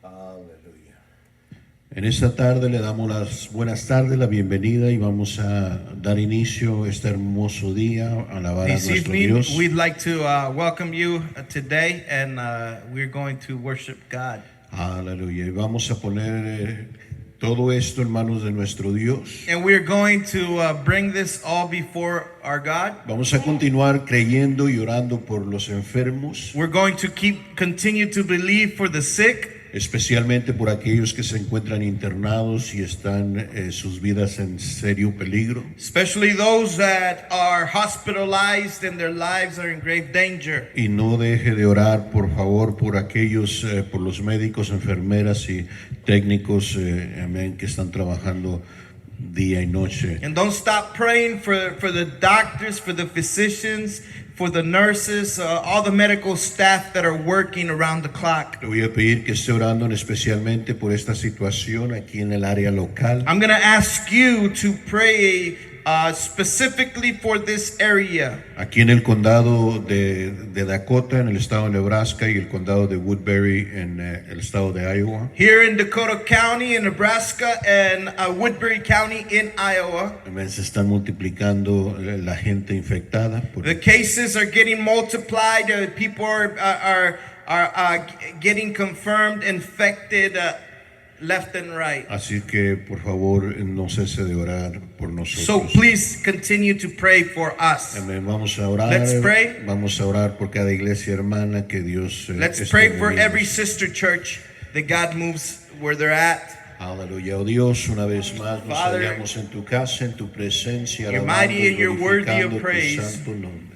Aleluya. En esta tarde le damos las buenas tardes, la bienvenida y vamos a dar inicio a este hermoso día, a alabar a This nuestro evening, Dios. we'd like to welcome you today, and we're going to worship God. Aleluya. Y vamos a poner todo esto en manos de nuestro Dios. And we're going to bring this all before our God. Vamos a continuar creyendo y orando por los enfermos, We're going to continue to believe for the sick, especialmente por aquellos que se encuentran internados y están sus vidas en serio peligro. especially those that are hospitalized and their lives are in grave danger. Y no deje de orar, por favor, por aquellos, por los médicos, enfermeras y técnicos, amén, que están trabajando día y noche. And don't stop praying for the doctors, for the physicians, for the nurses, all the medical staff that are working around the clock. Le voy a pedir que esté orando especialmente por esta situación aquí en el área local. I'm going to ask you to pray specifically for this area. Aquí en el condado de Dakota, en el estado de Nebraska, y el condado de Woodbury, en el estado de Iowa. Here in Dakota County in Nebraska and Woodbury County in Iowa. Amén, se están multiplicando la gente infectada. The cases are getting multiplied. People are getting confirmed infected left and right. Así que por favor no cese de orar por nosotros. So please continue to pray for us. Amén. Vamos a orar. Let's pray. Vamos a orar por cada iglesia hermana que Dios. Let's esté pray for moviendo. every sister church that God moves where they're at. Aleluya, oh Dios, una vez más nos Father, hallamos en tu casa, en tu presencia, you're alabando mighty y and you're worthy of glorificando tu praise. santo nombre.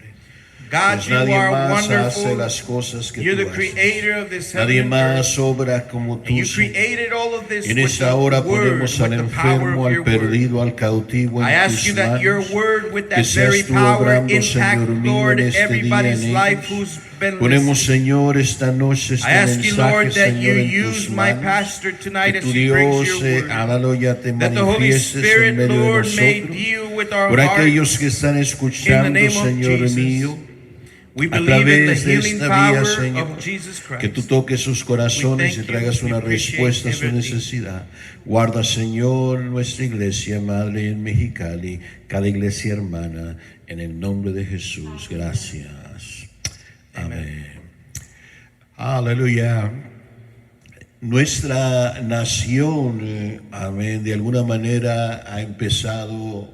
God, Pues you nadie are más hace wonderful. las cosas que You're tú the haces. creator of this Nadie heaven and earth. más obra como And tú, you Señor. created all of this En with esta the hora word, ponemos with al the power enfermo, of al your word. perdido, al cautivo I en ask tus you that your manos. word with Que that very seas tú power obrando, impact, Señor mío, Lord, en este día everybody's en life ellos. who's been Ponemos, listening. Señor, esta noche este I ask you, mensaje, Lord, that you Señor, en use tus my manos. pastor tonight Que as tu he brings Dios, your word. háblalo, te That the Holy manifiestes en Spirit, medio de Lord, may nosotros. deal with our Por aquellos hearts. que están In escuchando, the name of Señor Jesus. mío, We a believe in the través de healing esta power vía, Señor, of Jesus Christ. que tú toques sus corazones We y thank traigas you. We una appreciate respuesta a su everything. necesidad. Guarda, Señor, nuestra iglesia madre en Mexicali, cada iglesia hermana, en el nombre de Jesús. Gracias. Amén. Aleluya. Nuestra nación, amén, de alguna manera ha empezado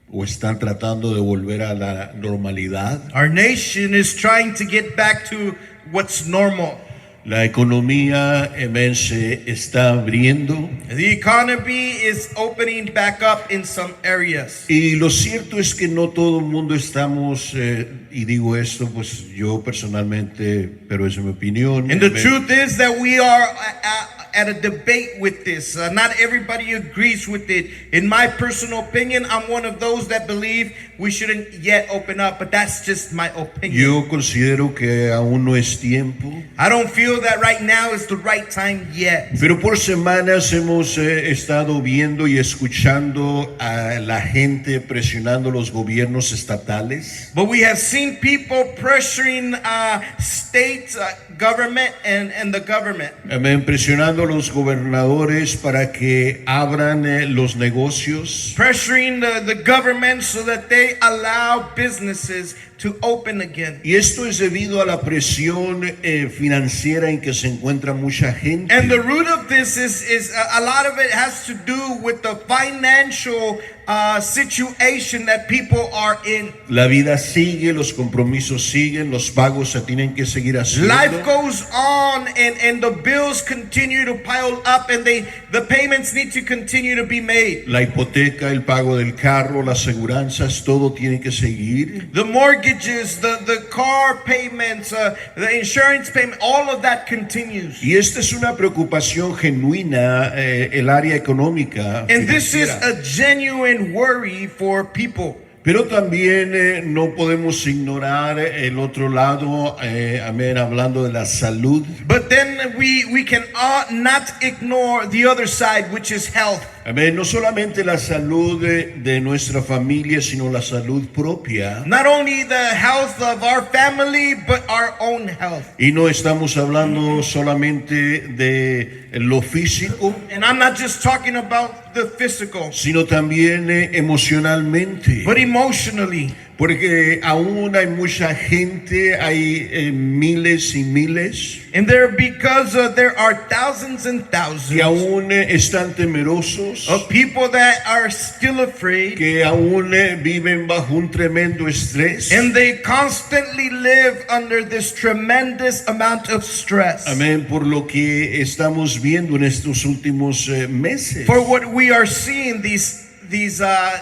o están tratando de volver a la normalidad. Our nation is trying to get back to what's normal. La economía, amén, se está abriendo. The economy is opening back up in some areas. Y lo cierto es que no todo el mundo estamos, y digo esto pues yo personalmente, pero es mi opinión. And the amén. truth is that we are at a debate with this. Not everybody agrees with it. In my personal opinion, I'm one of those that believe we shouldn't yet open up, but that's just my opinion. Yo considero que aún no es tiempo. I don't feel that right now is the right time yet. Pero por semanas hemos estado viendo y escuchando a la gente presionando los gobiernos estatales. But we have seen people pressuring state government and the government. Amén, presionando a los gobernadores para que abran los negocios. Pressuring the government so that they allow businesses to open again. Y esto es debido a la presión financiera en que se encuentra mucha gente. And the root of this is a lot of it has to do with the financial situation that people are in. La vida sigue, los compromisos siguen, los pagos se tienen que seguir haciendo. Life goes on and the bills continue to pile up and the payments need to continue to be made. La hipoteca, el pago del carro, las aseguranzas, todo tiene que seguir. The mortgages, the car payments, the insurance payment, all of that continues. Y esta es una preocupación genuina, el área económica. And this is financiera. a genuine worry for people. Pero también no podemos ignorar el otro lado, amén, hablando de la salud. But then we can not ignore the other side, which is health. Amén. No solamente la salud de nuestra familia, sino la salud propia. Not only the health of our family, but our own health. Y no estamos hablando solamente de lo físico, And I'm not just talking about the physical, sino también emocionalmente. but emotionally. Porque aún hay mucha gente, hay miles y miles And because there are thousands and que thousands aún están temerosos, of people that are still afraid, que aún viven bajo un tremendo estrés. and they constantly live under this tremendous amount of stress. Amén, por lo que estamos viendo en estos últimos meses. For what we are seeing these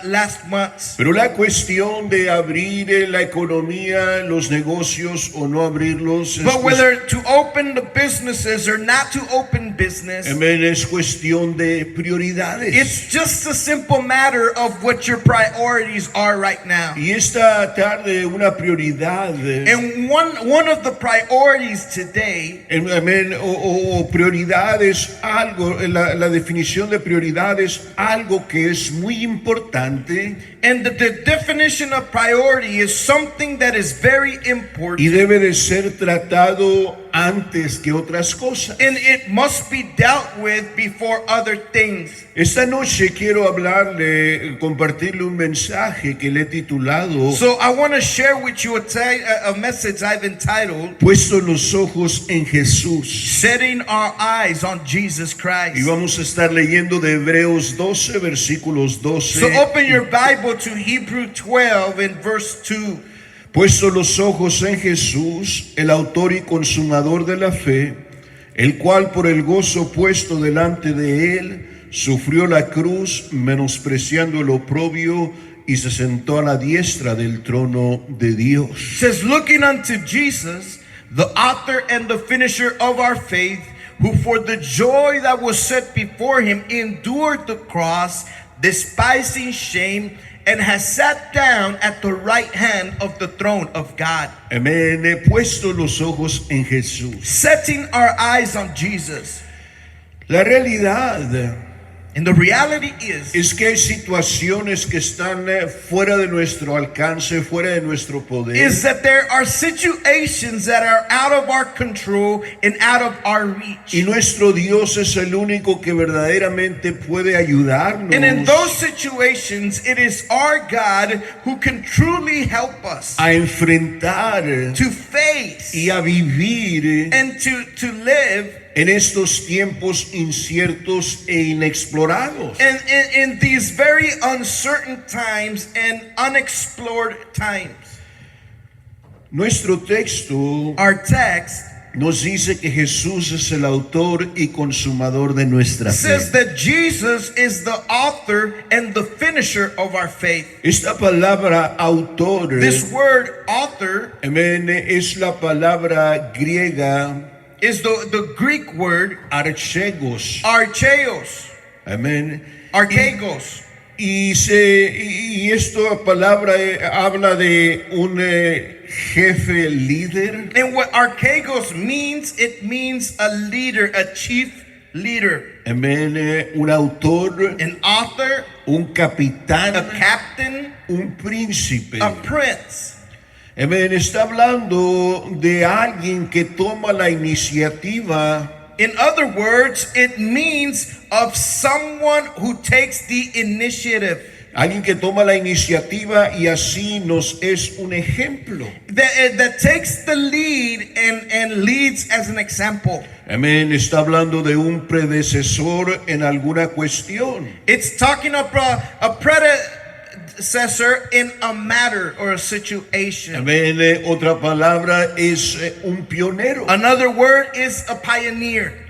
last months. Pero la cuestión de abrir la economía, los negocios o no abrirlos, But whether to open the businesses or not to open business, amén, es cuestión de prioridades. it's just a simple matter of what your priorities are right now. Y esta tarde una prioridad, And one of the priorities today amén, o prioridad es algo, la definición de prioridad es algo que es muy importante and the definition of priority is something that is very y important, debe de ser tratado antes que otras cosas. and it must be dealt with before other things. Esta noche quiero hablarle, compartirle un mensaje que le he titulado So I want to share with you a message I've entitled Puesto los ojos en Jesús. Setting Our Eyes on Jesus Christ. Y vamos a estar leyendo de Hebreos 12, versículos 12. So open your Bible to Hebrew 12 and verse 2. Puesto los ojos en Jesús, el autor y consumador de la fe, el cual por el gozo puesto delante de él, sufrió la cruz, menospreciando el oprobio, y se sentó a la diestra del trono de Dios. It says, looking unto Jesus, the author and the finisher of our faith, who for the joy that was set before him endured the cross, despising shame, and has sat down at the right hand of the throne of God. Amén. He puesto los ojos en Jesús. Setting our eyes on Jesus. La realidad And the reality is es que hay situaciones que están fuera de nuestro alcance, fuera de nuestro poder. that there are situations that are out of our control and out of our reach. Y nuestro Dios es el único que verdaderamente puede ayudarnos And in those situations, it is our God who can truly help us a enfrentar to face y a vivir and to live en estos tiempos inciertos e inexplorados. in these very uncertain times and unexplored times. Nuestro texto Our text nos dice que Jesús es el autor y consumador de nuestra says fe. that Jesus is the author and the finisher of our faith. Esta palabra autor, This word author amén, es la palabra griega is the Greek word archegos. archeos, Amén. archegos. Y esta palabra habla de un jefe líder. And what archegos means, it means a leader, a chief leader, Amén. Un autor, an author, un capitán, a captain, un príncipe. a prince. Amén. Está hablando de alguien que toma la iniciativa. In other words, it means of someone who takes the initiative. Alguien que toma la iniciativa y así nos es un ejemplo. That takes the lead and leads as an example. Amén. Está hablando de un predecesor en alguna cuestión. It's talking about a predecessor in a matter or a situation. Amén. Otra palabra es un pionero. Another word is a pioneer.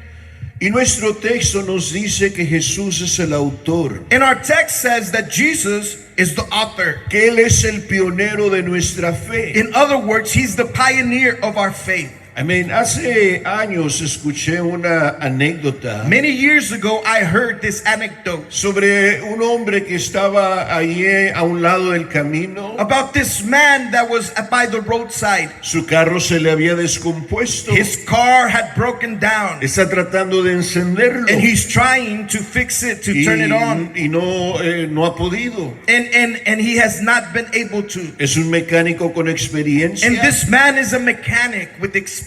Y nuestro texto nos dice que Jesús es el autor, And our text says that Jesus is the author. que Él es el pionero de nuestra fe. In other words, he's the pioneer of our faith. Amén. Hace años escuché una anécdota Many years ago, I heard this anecdote sobre un hombre que estaba allí a un lado del camino. about this man that was by the roadside. Su carro se le había descompuesto. His car had broken down, Está tratando de encenderlo and he's trying to fix it, to turn it on, y no ha podido. and he has not been able to. Es un mecánico con experiencia. And this man is a mechanic with experience.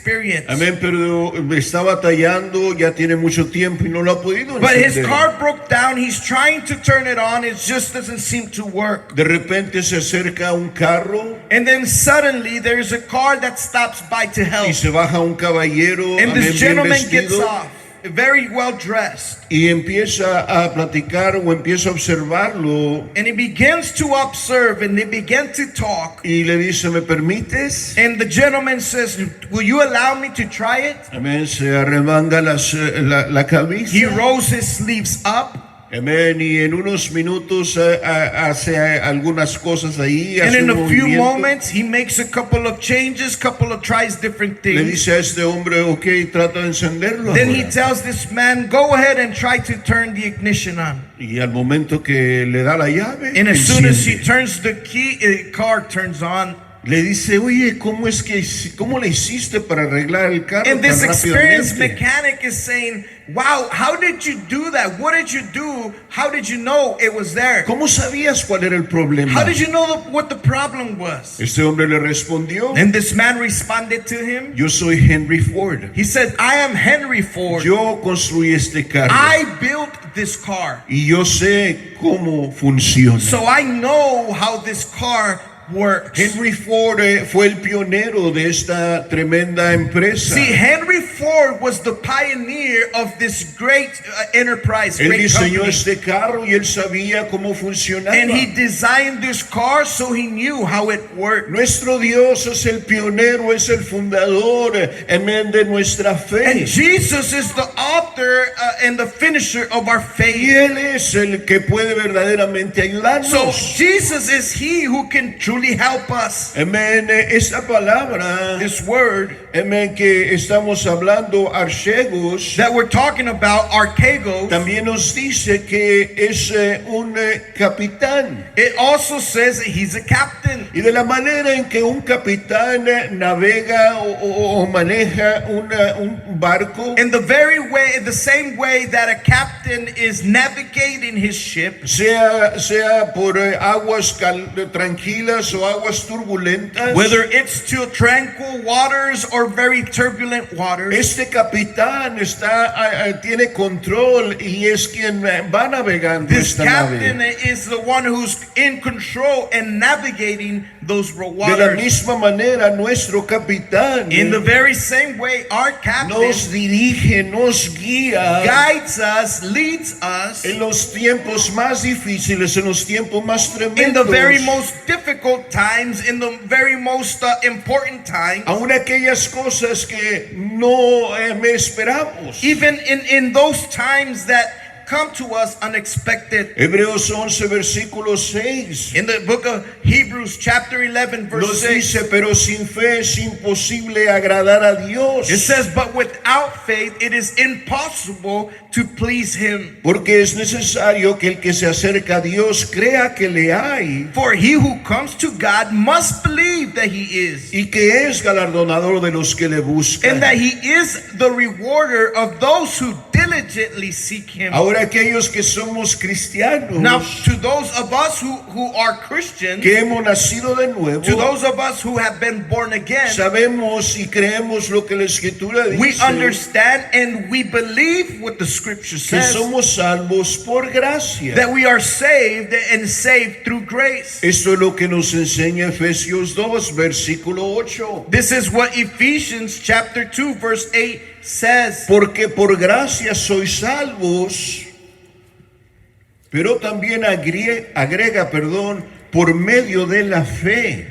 Amén, pero está batallando, ya tiene mucho tiempo y no lo ha podido But his encender. car broke down. He's trying to turn it on. It just doesn't seem to work. De repente se acerca un carro And then suddenly there's a car that stops by to help. y se baja un caballero, And amén, this bien gentleman gets vestido, off, very well dressed. y empieza a platicar o empieza a observarlo And he begins to observe, and they begin to talk. y le dice, ¿me permites? And the gentleman says, "Will you allow me to try it?" Amén, se arremanga la camisa. He rolls his sleeves up. Amén, y en unos minutos hace algunas cosas ahí, And hace in un a few movimiento. moments, he makes a couple of changes, tries different Le things. dice a este hombre, ok, trata de encenderlo Then he ahora. tells this man, "Go ahead and try to turn the ignition on." Y al momento que le da la llave, And as soon as he enciende. turns the key, the car turns on. Le dice, oye, ¿cómo le hiciste para arreglar el carro And tan this experienced rápidamente? mechanic is saying, "Wow, how did you do that? What did you do? How did you know it was there? ¿Cómo sabías cuál era el problema? How did you know what the problem was?" Este hombre le respondió, And this man responded to him. yo soy Henry Ford. He said, "I am Henry Ford. Yo construí este carro I built this car. y yo sé cómo funciona. So I know how this car works." Henry Ford fue el pionero de esta tremenda empresa. See, Henry Ford was the pioneer of this great enterprise, Él great diseñó company. este carro y él sabía cómo funcionaba. And he designed this car so he knew how it worked. Nuestro Dios es el pionero, es el fundador, amén, de nuestra fe. And Jesus is the author and the finisher of our Y faith. Él es el que puede verdaderamente ayudarnos. So Jesus is he who can truly help us. Amén. Esta palabra, This word amén, que estamos hablando, archegos, that we're talking about, archegos, también nos dice que es un capitán. it also says that he's a captain. Y de la manera en que un capitán navega o maneja un barco, In the same way that a captain is navigating his ship, sea por aguas tranquilas o aguas turbulentas, whether it's still tranquil waters or very turbulent waters, este capitán tiene control y es quien va navegando this esta captain nave. is the one who's in control and navigating those De la waters. misma manera, nuestro capitán In the very same way, our captain nos dirige, nos guía guides us, leads us en los tiempos más difíciles, en los tiempos más in the tremendos. very most difficult times, in the very most important times, Aún aquellas cosas que no me esperamos. even in those times that come to us unexpected. Hebreos 11, versículo 6. In the book of Hebrews chapter 11 verse Nos 6, dice, pero sin fe es imposible agradar a Dios. it says, "But without faith it is impossible to please him. Porque es necesario que el que se acerca a Dios crea que le hay For he who comes to God must believe that he is, y que es galardonador de los que le buscan. and that he is the rewarder of those who diligently seek him." Ahora aquellos que somos cristianos, Now, to those of us who are Christians, que hemos nacido de nuevo, to those of us who have been born again, sabemos y creemos lo que la Escritura we dice, understand and we believe what the scripture que says, somos salvos por gracia. that we are saved and saved through grace. Esto es lo que nos enseña Efesios 2, versículo 8. This is what Ephesians chapter 2 verse 8 says. Porque por gracia sois salvos, pero también agrega, por medio de la fe.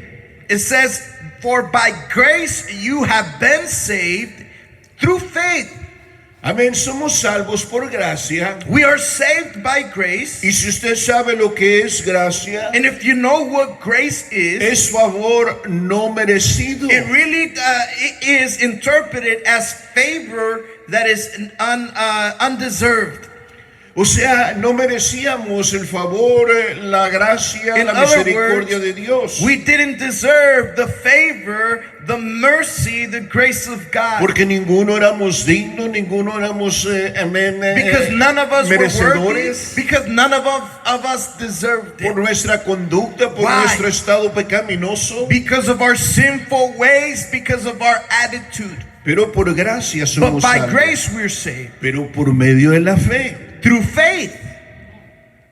It says, "For by grace you have been saved through faith." Amén, somos salvos por gracia. We are saved by grace. Y si usted sabe lo que es gracia, And if you know what grace is, es favor no merecido. it really it is interpreted as favor that is undeserved. O sea, no merecíamos el favor, la gracia, In la other misericordia words, de Dios. we didn't deserve the favor, the mercy, the grace of God. Porque ninguno éramos dignos, ninguno éramos, amén, Because none of us were worthy, merecedores. because none of us deserved Por it. nuestra conducta, por Why? nuestro estado pecaminoso. Because of our sinful ways, because of our attitude. Pero por gracia But somos by salvos. grace we're saved. Pero por medio de la fe. Through faith.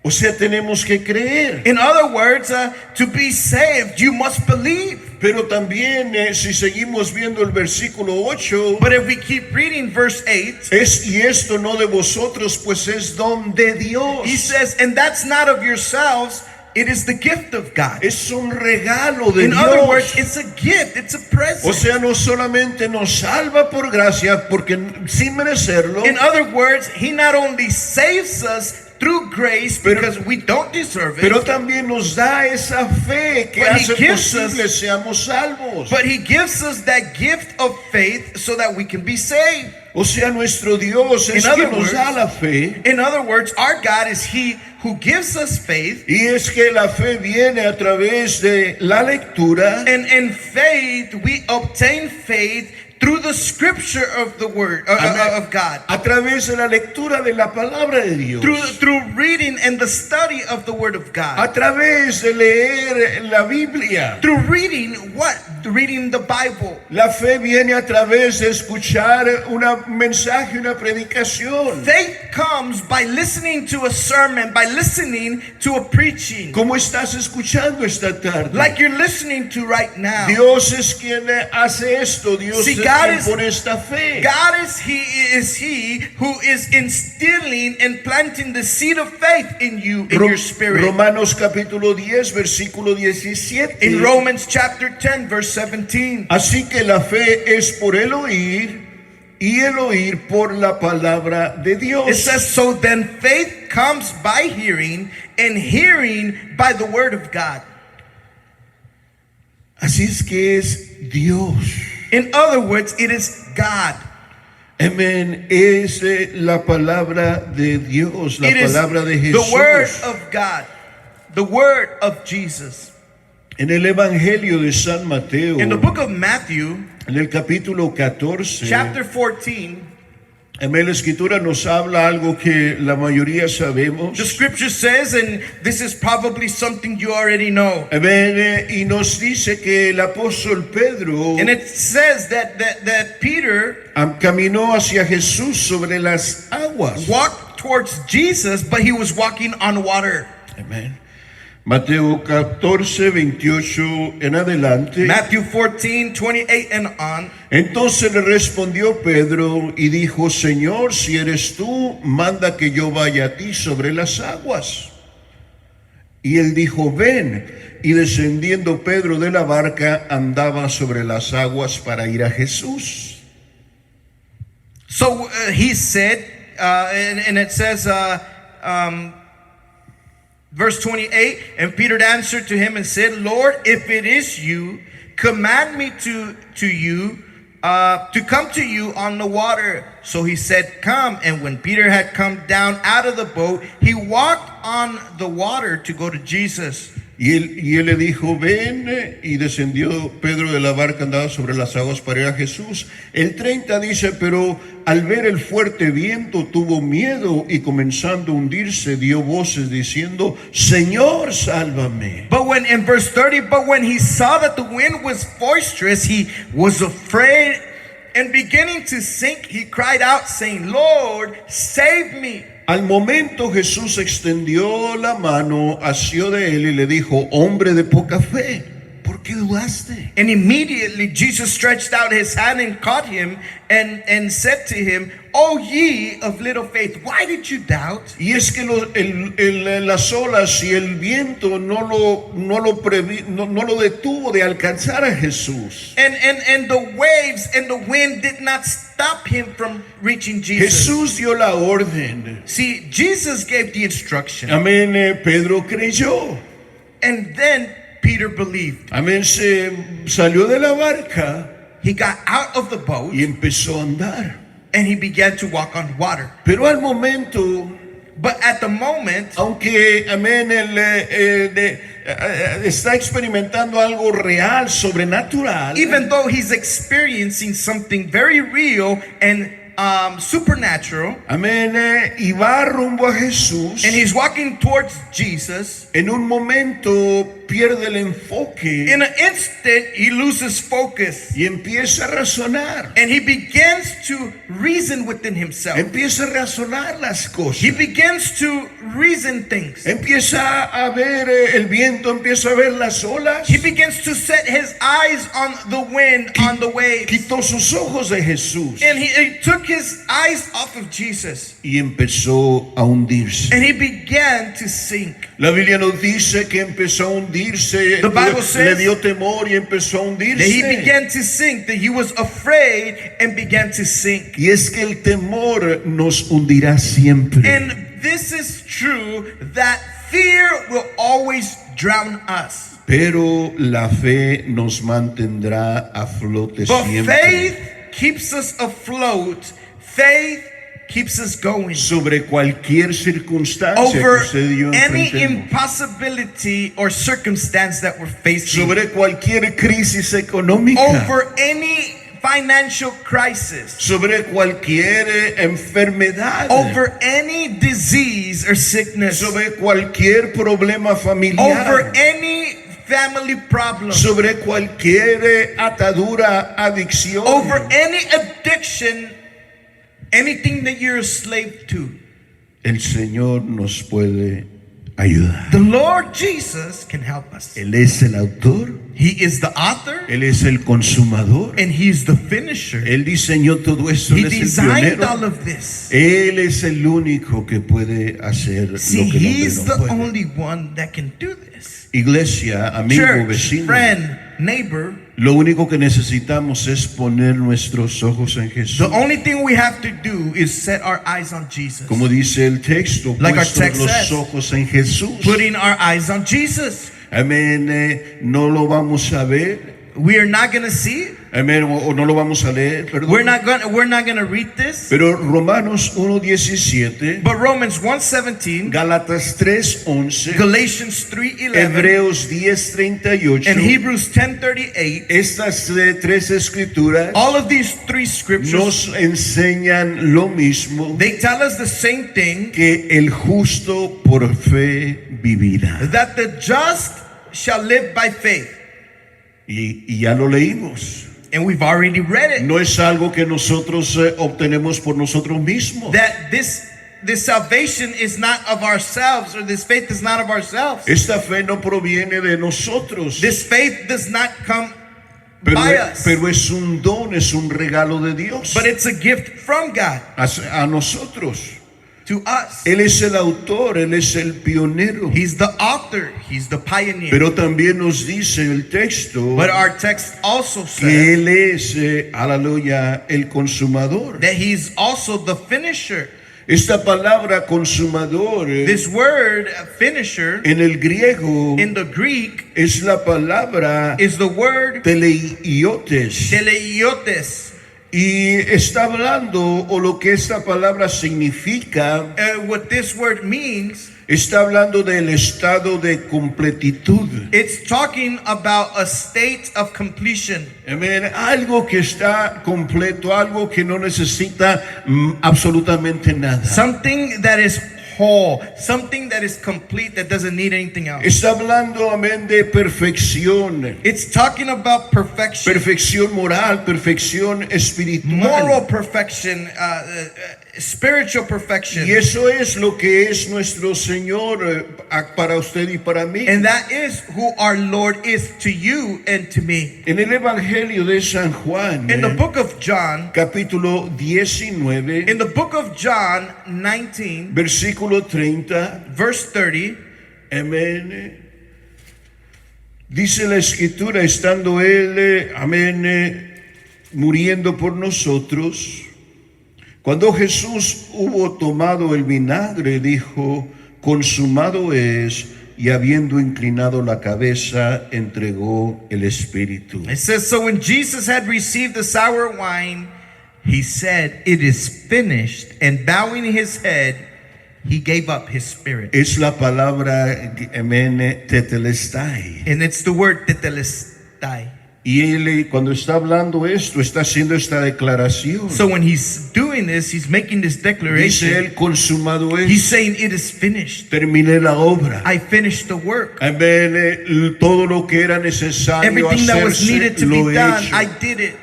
O sea, tenemos que creer. In other words, to be saved, you must believe. Pero también, si seguimos viendo el versículo 8, But if we keep reading verse 8, y esto no de vosotros, pues es don de Dios. he says, and that's not of yourselves, it is the gift of God. Es un regalo de In Dios. other words, it's a gift, it's a O present. sea, no solamente nos salva por gracia, porque sin merecerlo, In other words, he not only saves us through grace because we don't deserve pero it, también nos da esa fe que But he hace gives posible seamos salvos. but he gives us that gift of faith so that we can be saved. O sea, nuestro Dios es In other quien nos da words- la fe. In other words, our God is he who gives us faith, Y es que la fe viene a través de la lectura, and in faith we obtain faith through the scripture of the word of God. a través de la lectura de la palabra de Dios, Through reading and the study of the word of God. a través de leer la Biblia. Through reading what? Reading the Bible. La fe viene a través de escuchar un mensaje, una predicación. Faith comes by listening to a sermon, by listening to a preaching. ¿Cómo estás escuchando esta tarde? Like you're listening to right now. Dios es quien hace esto. Dios See, es God quien is- pone esta fe. God is he who is instilling and planting the seed of faith in you, in your spirit. Romanos capítulo 10, versículo 17. In Romans chapter 10, verse 17. Así que la fe es por el oír y el oír por la palabra de Dios. It says, so then faith comes by hearing, and hearing by the word of God. Así es que es Dios. In other words, it is God. Amén. Es la palabra de Dios, la It is palabra de the word Jesús. of God, the word of Jesus. En el Evangelio de San Mateo, In the book of Matthew, en el capítulo 14, chapter 14, amén, la escritura nos habla algo que la mayoría sabemos. the scripture says, and this is probably something you already know, Amén, y nos dice que el apóstol Pedro and it says that Peter caminó hacia Jesús sobre las aguas. walked towards Jesus, but he was walking on water. Amén. Mateo 14, 28 en adelante. Matthew 14, 28 and on. Entonces le respondió Pedro y dijo: Señor, si eres tú, manda que yo vaya a ti sobre las aguas. Y él dijo: ven. Y descendiendo Pedro de la barca, andaba sobre las aguas para ir a Jesús. So he said, and it says, verse 28, and Peter answered to him and said, Lord, if it is you, command me to come to you on the water. So he said, come. And when Peter had come down out of the boat, he walked on the water to go to Jesus. Y él le dijo: ven. Y descendió Pedro de la barca, andaba sobre las aguas para ir a Jesús. El 30 dice: pero al ver el fuerte viento tuvo miedo y comenzando a hundirse dio voces diciendo: Señor, sálvame. But when, in verse 30, but when he saw that the wind was boisterous, he was afraid, and beginning to sink, he cried out, saying, Lord, save me. Al momento Jesús extendió la mano, asió de él y le dijo: hombre de poca fe, ¿por qué dudaste? And immediately Jesus stretched out his hand and caught him and said to him, O ye of little faith, why did you doubt? Y es que las olas y el viento no lo detuvo de alcanzar a Jesús. And the waves and the wind did not stop him from reaching Jesus. Jesús dio la orden. See, Jesus gave the instruction. Amén. Pedro creyó. And then Peter believed. Amén. Se salió de la barca He got out of the boat y empezó a andar. and he began to walk on water. Pero al momento, But at the moment, aunque amén, está experimentando algo real, sobrenatural, even though he's experiencing something very real and supernatural, amén, y va rumbo a Jesús, and he's walking towards Jesus, en un momento pierde el enfoque in an instant he loses focus y empieza a razonar. and he begins to reason within himself. Empieza a razonar las cosas. He begins to reason things. Empieza a ver el viento, empieza a ver las olas. He begins to set his eyes on the wind, on the waves. Quitó sus ojos de Jesús And he took his eyes off of Jesus y empezó a hundirse. and he began to sink. La Biblia nos dice que empezó a hundirse, The Bible le says dio temor y empezó a That he hundirse. began to sink, that he was afraid and began to sink. Y es que el temor nos hundirá siempre. And this is true, that fear will always drown us. Pero la fe nos mantendrá a flote But siempre. faith keeps us afloat. Faith keeps us going. Sobre cualquier circunstancia Over que usted y yo any enfrentemos. impossibility or circumstance that we're facing. Sobre cualquier crisis económica. Over any financial crisis. Sobre cualquier enfermedad. Over any disease or sickness. Sobre cualquier problema familiar. Over any family problem. Sobre cualquier atadura, adicción. Over any addiction, anything that you're a slave to. El Señor nos puede ayudar. The Lord Jesus can help us. Él es el autor, He is the author Él es el consumador. and He's the finisher. Él diseñó todo esto, He Él es el designed all pionero. of this. Él es el único que puede hacer See, lo que el He's hombre the no puede. only one that can do this. Iglesia, amigo, Church, vecino, friend, neighbor, lo único que necesitamos es poner nuestros ojos en the Jesús. only thing we have to do is set our eyes on Jesus. Como dice el texto, Like our puestos text los says. ojos en Jesús. Putting our eyes on Jesus. Amén. No lo vamos a ver. We are not going to see it. Amén. O no lo vamos a leer, perdón. We're not going to read this. Pero Romanos 1:17, But Romans 1:17, Gálatas 3:11, Galatians 3:11, Hebreos 10:38, and Hebrews 10:38, estas tres escrituras all of these three scriptures, nos enseñan lo mismo, they tell us the same thing, que el justo por fe vivirá. that the just shall live by faith. Y ya lo leímos. And we've already read it. No es algo que nosotros obtenemos por nosotros mismos. That this salvation is not of ourselves, or this faith is not of ourselves. Esta fe no proviene de nosotros, This faith does not come by us, pero es un don, es un regalo de Dios but it's a gift from God a nosotros. to us. Él es el autor, Él es el pionero. He's the author, He's the pioneer. Pero también nos dice el texto But our text also que says Él es, aleluya, el consumador. that He's also the finisher. Esta palabra consumador This word, finisher, en el griego in the Greek es la palabra is the word teleiotes. teleiotes. Y está hablando, o lo que esta palabra significa, What this word means, está hablando del estado de completitud. it's talking about a state of completion. Amén. Algo que está completo, algo que no necesita absolutamente nada. Something that is whole, something that is complete, that doesn't need anything else. Está hablando, amén, de perfección. It's talking about perfection, Perfección moral, perfección espiritual. moral perfection, spiritual perfection. Y eso es lo que es nuestro Señor para usted y para mí. And that is who our Lord is to you and to me. En el Evangelio de San Juan, In the book of John, capítulo 19, in the book of John 19, versículo 30, verse 30, amén. Dice la Escritura, estando Él, amén, muriendo por nosotros, cuando Jesús hubo tomado el vinagre, dijo, consumado es, y habiendo inclinado la cabeza, entregó el Espíritu. it says, so when Jesus had received the sour wine, he said, it is finished, and bowing his head, he gave up his spirit. Es la palabra, amén, tetelestai. And it's the word tetelestai. Y él, cuando está hablando esto, está haciendo esta declaración. So when he's doing this, he's making this Dice declaration. él, consumado es, He's saying, it is finished. terminé la obra. I finished the work. Amén, todo lo que era necesario Everything that was needed hacerse, to lo be he done, hecho. I did it.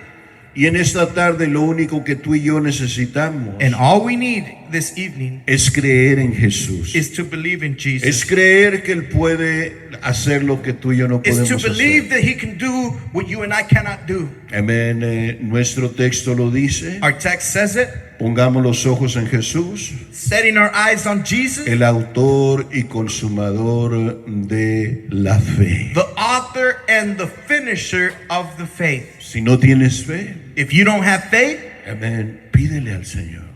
Y en esta tarde lo único que tú y yo necesitamos And all we need this evening es creer en Jesús. is to believe in Es Jesus. creer que Él puede hacer lo que tú y yo no Is to podemos believe hacer. that he can do what you and I cannot do. Amén. Nuestro texto lo dice. Our text says it, Pongamos los ojos en Jesús, setting our eyes on Jesus, el autor y consumador de la fe. the author and the finisher of the faith. Si no tienes fe, If you don't have faith, amén, pídele al Señor.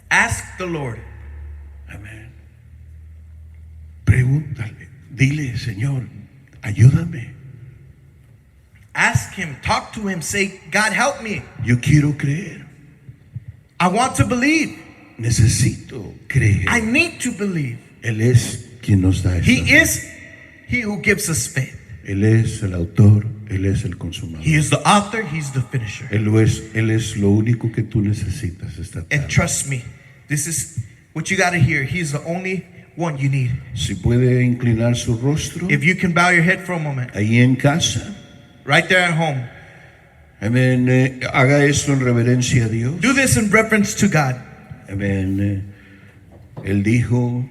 ask the Lord. Amén. Pregúntale, dile, Señor, ayúdame. Ask him, talk to him, say, God help me. Yo quiero creer. I want to believe. Necesito creer. I need to believe. Él es quien nos da esta He fe. is he who gives us faith. Él es el autor, Él es el consumador. He is the author, he's the finisher. Él es lo único que tú necesitas esta And tarde. trust me, this is what you got to hear. He's the only one you need. Si puede inclinar su rostro, If you can bow your head for a moment, ahí en casa, right there at home, amén, haga esto en reverencia a Dios. do this in reverence to God. Amén. Él dijo,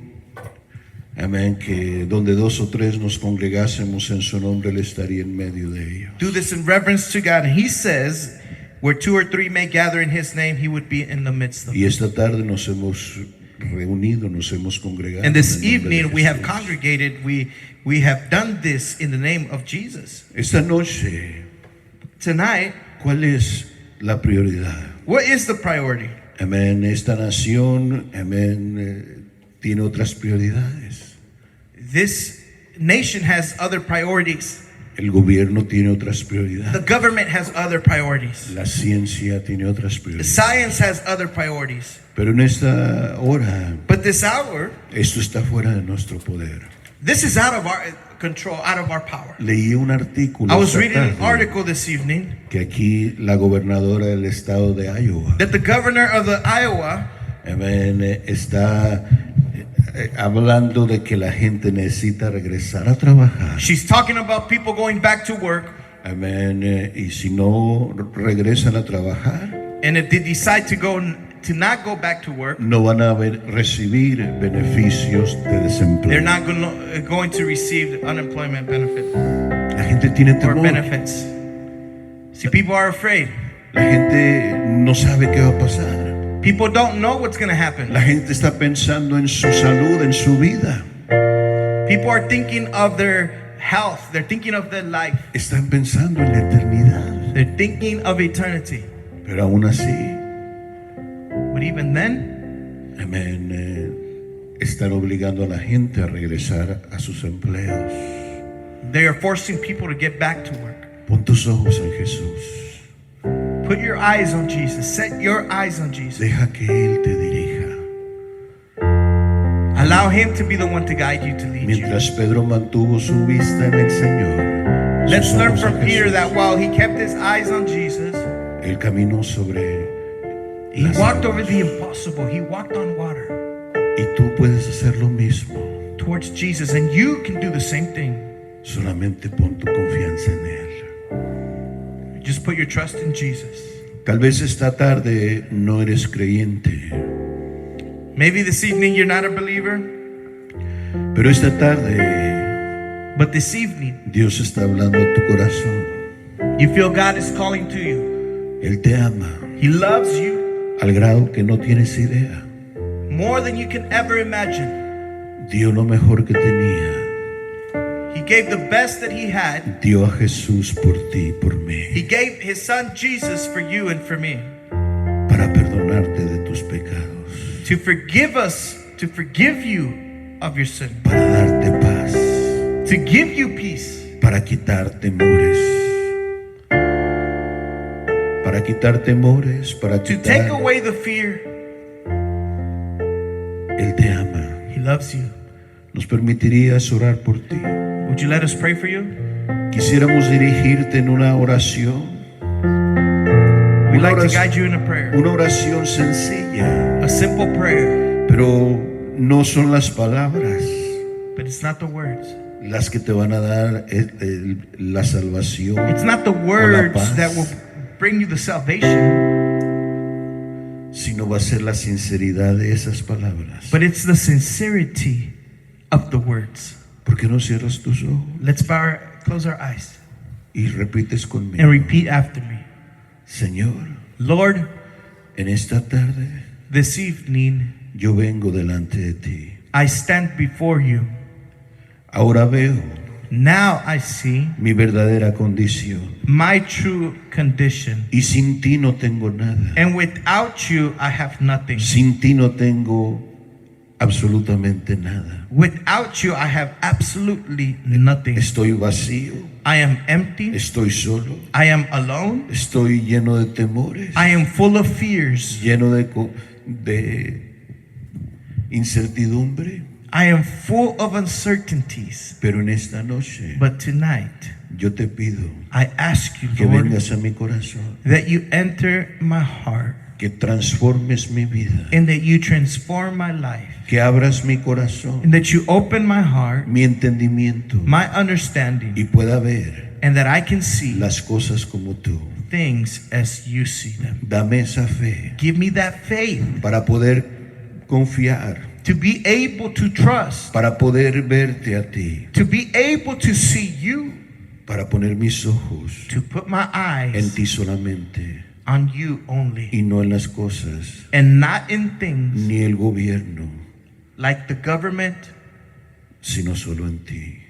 amén, que donde dos o tres nos congregásemos en su nombre, Él estaría en medio de ellos. Do this in reverence to God. And he says, where two or three may gather in his name, he would be in the midst of them. Y esta tarde nos hemos reunido, nos hemos congregado. And this en el nombre de evening we have Jesús. congregated, we have done this in the name of Jesus. Esta noche, Tonight, ¿cuál es la prioridad? what is the priority? Amén. Esta nación, amén, tiene otras prioridades. This nation has other priorities. El gobierno tiene otras The prioridades. government has other priorities. La ciencia tiene otras The prioridades. science has other priorities. Pero en esta hora, But this hour, esto está fuera de nuestro poder. this is out of our control, out of our power. Leí un artículo I was esta reading an tarde article this evening que aquí la gobernadora del estado de Iowa, that the governor of the Iowa amén, está hablando de que la gente necesita regresar a trabajar. she's talking about people going back to work, Amén. Y si no regresan a trabajar, and if they decide to not go back to work, no van a recibir beneficios de desempleo. they're not going to receive unemployment benefit La gente tiene or temor. benefits. See, people are afraid. La gente no sabe qué va a pasar. People don't know what's going to happen. La gente está pensando en su salud, en su vida. People are thinking of their health. They're thinking of their life. Están pensando en la eternidad. They're thinking of eternity. Pero aún así, But even then, amén, están obligando a la gente a regresar a sus empleos. they are forcing people to get back to work. Pon tus ojos en Jesús. Put your eyes on Jesus. Set your eyes on Jesus. Deja que Él te dirija. Allow him to be the one to guide you, to lead you. Mientras Pedro mantuvo su vista en el Señor, Let's sus learn ojos en from Peter Jesús, that while he kept his eyes on Jesus, Él caminó sobre he las walked over aguas. the impossible. He walked on water. Y tú puedes hacer lo mismo. towards Jesus, and you can do the same thing. Solamente pon tu confianza en Él. Just put your trust in Jesus. Tal vez esta tarde no eres creyente, Maybe this evening you're not a believer, pero esta tarde but this evening Dios está hablando a tu corazón. you feel God is calling to you. Él te ama He loves you al grado que no tienes idea. more than you can ever imagine. Dio lo mejor que tenía. He gave the best that he had. Dio a Jesús por ti y por He mí, gave his son Jesus for you and for me, para perdonarte de tus pecados, to forgive us, to forgive you of your sin, para darte paz, to give you peace, para quitar temores, para quitar temores, para to take quitar. away the fear. Él te ama. He loves you. ¿Nos permitirías orar por ti? Would you let us pray for you? Quisiéramos dirigirte en una oración, We'd Una like to oración- guide you in a prayer, una oración sencilla, a simple prayer, pero no son las palabras but it's not the words. las que te van a dar la salvación, It's not the paz. words that will bring you the salvation, sino va a ser la sinceridad de esas palabras. but it's the sincerity of the words. ¿Por qué no cierras tus ojos Let's close our eyes y repites conmigo? and repeat after me. Señor, Lord, en esta tarde this evening yo vengo delante de ti. I stand before you. Ahora veo Now I see mi verdadera condición my true condition. y sin ti no tengo nada. And without you, I have nothing. Sin ti no tengo absolutamente nada. Without you, I have absolutely nothing. Estoy vacío, I am empty. estoy solo, I am alone. estoy lleno de temores, I am full of fears. lleno de incertidumbre. I am full of uncertainties. Pero en esta noche But tonight, yo te pido I ask you, que Lord, vengas a mi corazón, that you enter my heart que transformes mi vida, and that you transform my life que abras mi corazón, and that you open my heart, mi entendimiento my understanding, y pueda ver and that I can see las cosas como tú. things as you see them. Dame esa fe Give me that faith para poder confiar, to be able to trust, para poder verte a ti, to be able to see you, para poner mis ojos to put my en eyes ti solamente on you only y no en las cosas and not in things ni el gobierno, like the government, sino solo en ti.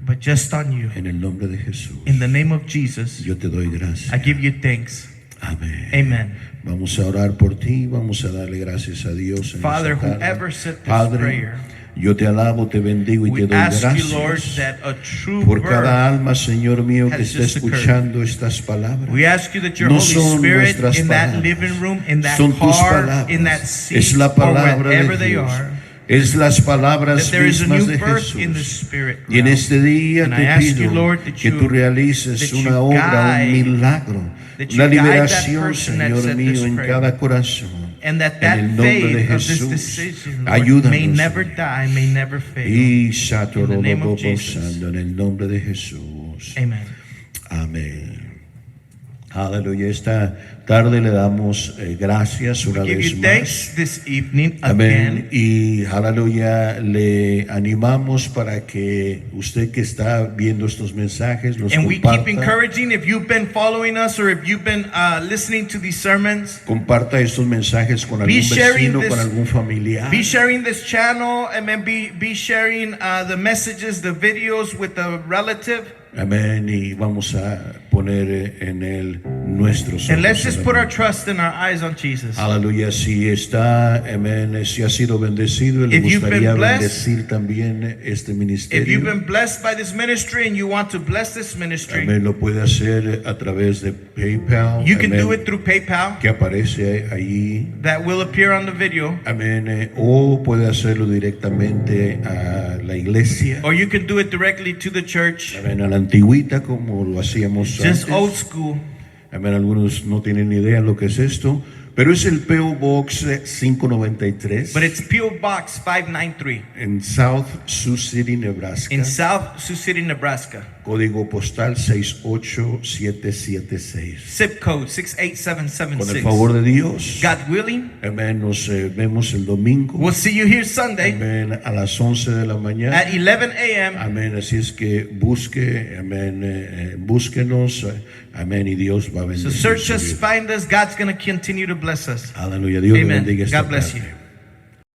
but just on you. En el nombre de Jesús, In the name of Jesus, yo te doy gracias. I give you thanks. Amén. Amen. Vamos a orar por ti, vamos a darle gracias a Dios en Father, esta tarde. whoever said this Padre, prayer, yo te alabo, te bendigo y te we doy ask you, Lord, gracias that a true por birth, cada alma, Señor mío, que has está just occurred. escuchando estas palabras. we ask you that your No Holy son Spirit nuestras in that palabras, living room, in that son tus car, in that palabras. seat, Es la or palabra wherever de they Dios. are, Es las palabras that there is a mismas new de birth in the Jesús. Spirit Y en realm. este día And I te ask you, pido Lord, that que you- tú realices that you una obra, un guide- milagro, that you una guide that liberación, person that Señor said mío, this en prayer. cada corazón. And that En el nombre de faith of this Jesús, decision, Lord, ayúdanos, may never Señor. die, may never fail. Y In the name of Jesus. en el nombre de Jesús. Amen. Amén. Aleluya. Esta tarde le damos gracias una We give vez you más. thanks this evening Amén. again. Y aleluya, le animamos para que usted que está viendo estos mensajes los And we keep comparta. encouraging, if you've been following us or if you've been listening to these sermons, Comparta estos mensajes con Be algún sharing vecino, this- con algún familiar. be sharing this channel and then be sharing the messages, the videos with a relative. Amén. Y vamos a poner en él nuestros And let's ojos. just put our trust and our eyes on Jesus. Aleluya, si está, amén, si ha sido bendecido, y le If you've gustaría been blessed- bendecir también este If you've ministerio. been blessed by this ministry and you want to bless this ministry, Amén, lo puede hacer a través de PayPal. you can amén, do it through PayPal. que aparece ahí. That will appear on the video. Amén, o puede hacerlo directamente a la iglesia. Or you can do it directly to the church. Amén, a la antigüita como lo hacíamos Just antes. old school. Amén, algunos no tienen ni idea lo que es esto. Pero es el P.O. Box 593 but it's P.O. Box 593 en South Sioux City, Nebraska. in South Sioux City, Nebraska. Código postal 68776. Zip code Con el 68776. favor de Dios, God willing, amén, nos vemos el domingo, we'll see you here Sunday amén, a las 11 de la mañana. at 11 a.m. Amén, así es que busque, amén, búsquenos, amén, y Dios va a So bendecir search su us, vida. find us. God's going to continue to bless us. Aleluya, Dios le Amen. bendiga esta God bless tarde. you.